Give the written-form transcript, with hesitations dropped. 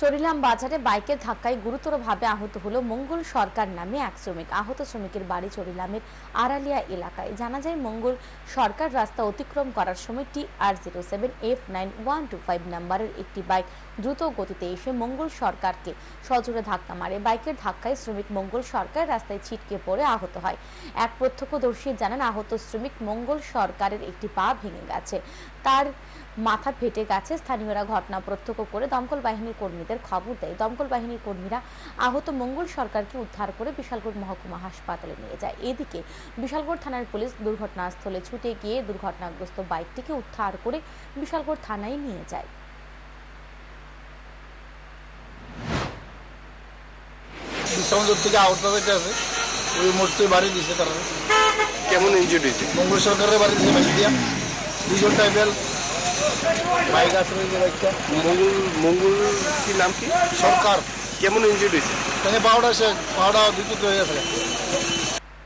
চরিলাম বাজারে বাইকের ধাক্কায় গুরুতরভাবে আহত হলো মঙ্গল সরকার নামে এক শ্রমিক। আহত শ্রমিকের বাড়ি চরিলামের আড়ালিয়া এলাকায়। জানা যায়, মঙ্গল সরকার রাস্তা অতিক্রম করার সময় TR07F9125 নাম্বারের একটি বাইক দ্রুত গতিতে এসে মঙ্গল সরকারকে সজোরে ধাক্কা মারে। বাইকের ধাক্কায় শ্রমিক মঙ্গল সরকার রাস্তায় ছিটকে পড়ে আহত হয়। এক প্রত্যক্ষদর্শী জানান, আহত শ্রমিক মঙ্গল সরকারের একটি পা ভেঙে গেছে, তার মাথা ফেটে গেছে। স্থানীয়রা ঘটনা প্রত্যক্ষ করে দমকল বাহিনীর কর্মীদের খবর দেয়। দমকল বাহিনীর কর্মীরা আহত মঙ্গল সরকারকে উদ্ধার করে বিশালগড় মহকুমা হাসপাতালে নিয়ে যায়। এদিকে বিশালগড় থানার পুলিশ দুর্ঘটনাস্থলে ছুটে গিয়ে দুর্ঘটনাগ্রস্ত বাইকটিকে উদ্ধার করে বিশালগড় থানায় নিয়ে যায়। থেকে আহত আছে, ওই মুহূর্তে বাড়ি দিছে। তারা কেমন ইনজুরি হয়েছে? মঙ্গল সরকারের বাড়ি দিছে বাইক দিয়া। দুজন টাইপের বাইক আছে, বাইকটা মঙ্গল কি নাম কি? সরকার। কেমন ইনজুরি হয়েছে? পাওয়াটা দুটো হয়ে গেছে।